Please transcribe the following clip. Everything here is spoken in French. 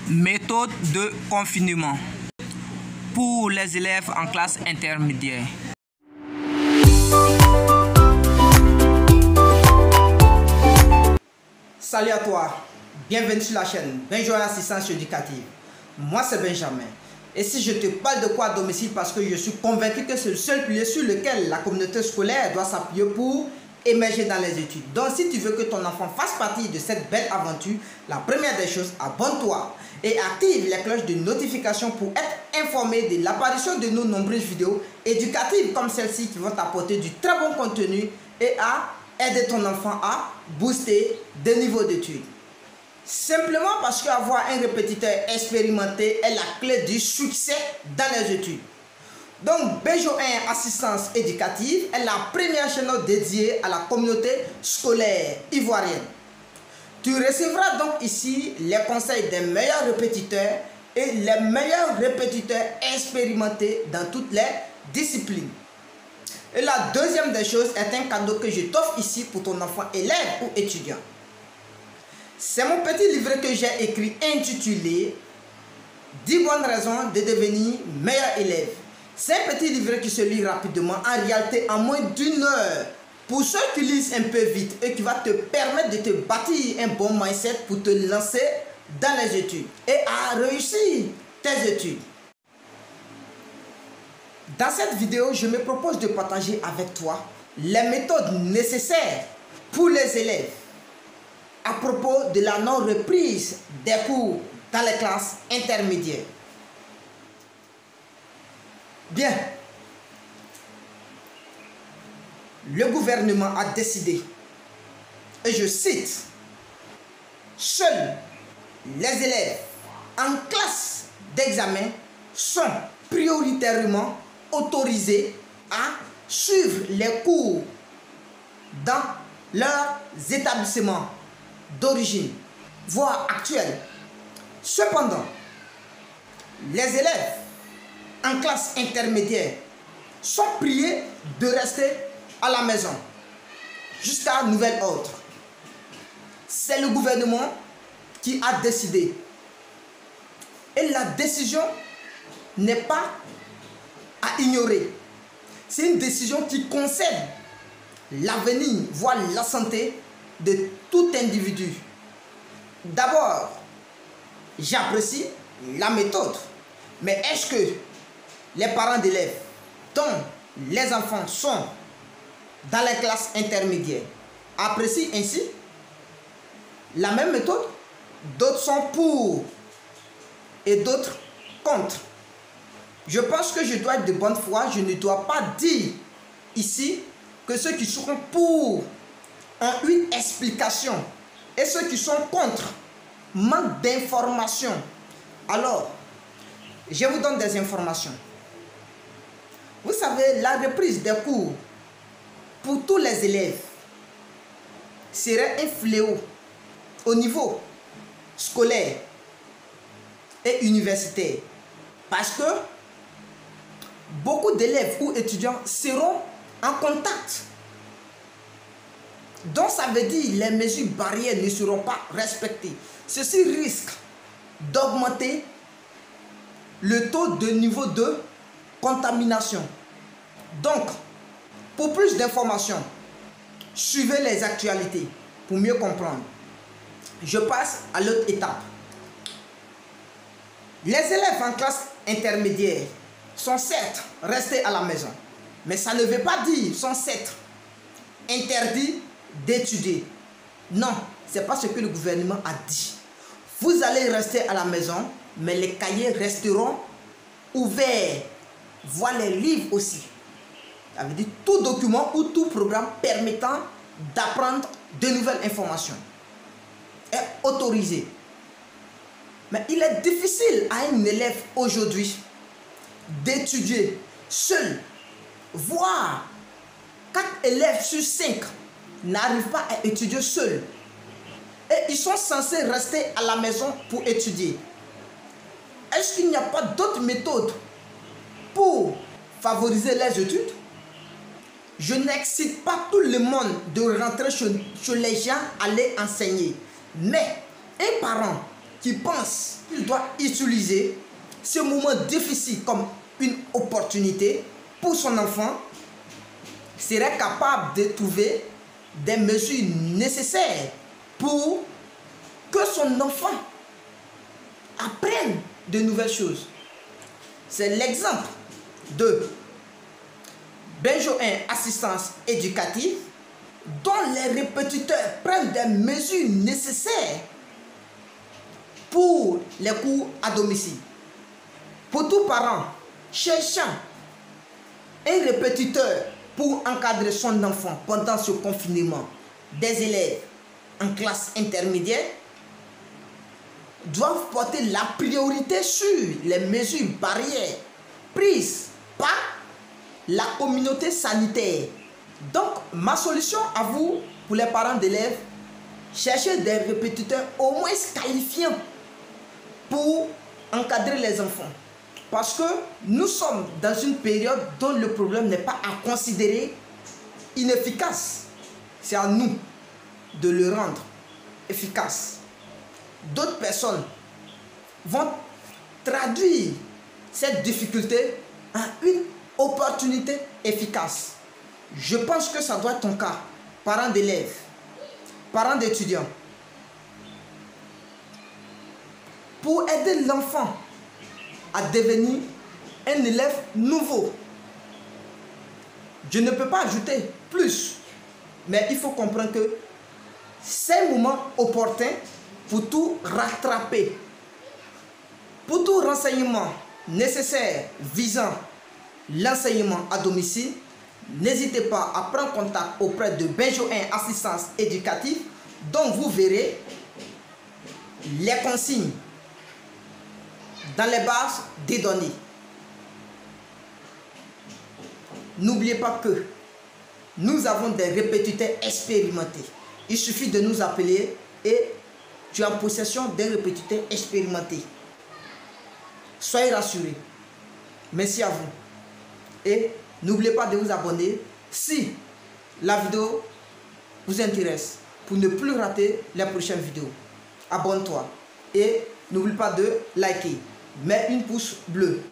Méthode de confinement pour les élèves en classe intermédiaire. Salut à toi, bienvenue sur la chaîne Benjamin Assistance Éducative. Moi c'est Benjamin. Et si je te parle de quoi à domicile, parce que je suis convaincu que c'est le seul pilier sur lequel la communauté scolaire doit s'appuyer pour émerger dans les études. Donc si tu veux que ton enfant fasse partie de cette belle aventure, la première des choses, abonne-toi et active les cloches de notification pour être informé de l'apparition de nos nombreuses vidéos éducatives comme celle-ci qui vont t'apporter du très bon contenu et à aider ton enfant à booster des niveaux d'études. Simplement parce qu'avoir un répétiteur expérimenté est la clé du succès dans les études. Donc, Benjamin Assistance Éducative est la première chaîne dédiée à la communauté scolaire ivoirienne. Tu recevras donc ici les conseils des meilleurs répétiteurs et les meilleurs répétiteurs expérimentés dans toutes les disciplines. Et la deuxième des choses est un cadeau que je t'offre ici pour ton enfant élève ou étudiant. C'est mon petit livret que j'ai écrit intitulé « 10 bonnes raisons de devenir meilleur élève ». C'est un petit livret qui se lit rapidement, en réalité en moins d'1 heure. Pour ceux qui lisent un peu vite et qui va te permettre de te bâtir un bon mindset pour te lancer dans les études et à réussir tes études. Dans cette vidéo, je me propose de partager avec toi les méthodes nécessaires pour les élèves à propos de la non-reprise des cours dans les classes intermédiaires. Bien, le gouvernement a décidé, et je cite, « Seuls les élèves en classe d'examen sont prioritairement autorisés à suivre les cours dans leurs établissements d'origine, voire actuels. Cependant, les élèves en classe intermédiaire sont priés de rester à la maison jusqu'à nouvel ordre. » C'est le gouvernement qui a décidé. Et la décision n'est pas à ignorer. C'est une décision qui concerne l'avenir, voire la santé de tout individu. D'abord, j'apprécie la méthode. Mais est-ce que les parents d'élèves dont les enfants sont dans les classes intermédiaires apprécient ainsi la même méthode? D'autres sont pour et d'autres contre. Je pense que je dois être de bonne foi. Je ne dois pas dire ici que ceux qui seront pour ont une explication et ceux qui sont contre manquent d'informations. Alors, je vous donne des informations. Vous savez, la reprise des cours pour tous les élèves serait un fléau au niveau scolaire et universitaire. Parce que beaucoup d'élèves ou étudiants seront en contact. Donc ça veut dire que les mesures barrières ne seront pas respectées. Ceci risque d'augmenter le taux de niveau de contamination. Donc, pour plus d'informations, suivez les actualités pour mieux comprendre. Je passe à l'autre étape. Les élèves en classe intermédiaire sont certes restés à la maison, mais ça ne veut pas dire qu'ils sont certes interdits d'étudier. Non, ce n'est pas ce que le gouvernement a dit. Vous allez rester à la maison, mais les cahiers resteront ouverts. Voire les livres aussi. Ça veut dire tout document ou tout programme permettant d'apprendre de nouvelles informations est autorisé. Mais il est difficile à un élève aujourd'hui d'étudier seul, voire 4 élèves sur 5 n'arrivent pas à étudier seuls. Et ils sont censés rester à la maison pour étudier. Est-ce qu'il n'y a pas d'autres méthodes pour favoriser les études? Je n'excite pas tout le monde de rentrer chez les gens, aller enseigner. Mais un parent qui pense qu'il doit utiliser ce moment difficile comme une opportunité pour son enfant serait capable de trouver des mesures nécessaires pour que son enfant apprenne de nouvelles choses. C'est l'exemple de Benjoin Assistance Éducative, dont les répétiteurs prennent des mesures nécessaires pour les cours à domicile. Pour tout parent cherchant un répétiteur pour encadrer son enfant pendant ce confinement, des élèves en classe intermédiaire doivent porter la priorité sur les mesures barrières prises par la communauté sanitaire. Donc, ma solution à vous, pour les parents d'élèves, cherchez des répétiteurs au moins qualifiants pour encadrer les enfants. Parce que nous sommes dans une période dont le problème n'est pas à considérer inefficace. C'est à nous de le rendre efficace. D'autres personnes vont traduire cette difficulté en une opportunité efficace. Je pense que ça doit être ton cas, parents d'élèves, parents d'étudiants. Pour aider l'enfant à devenir un élève nouveau, je ne peux pas ajouter plus, mais il faut comprendre que c'est un moment opportun pour tout rattraper, pour tout renseignement nécessaire visant l'enseignement à domicile. N'hésitez pas à prendre contact auprès de Benjoin Assistance Éducative, dont vous verrez les consignes dans les bases des données. N'oubliez pas que nous avons des répétiteurs expérimentés. Il suffit de nous appeler et tu es en possession d'un répétiteur expérimenté. Soyez rassurés. Merci à vous. Et n'oubliez pas de vous abonner si la vidéo vous intéresse pour ne plus rater les prochaines vidéos. Abonne-toi et n'oublie pas de liker. Mets une pouce bleue.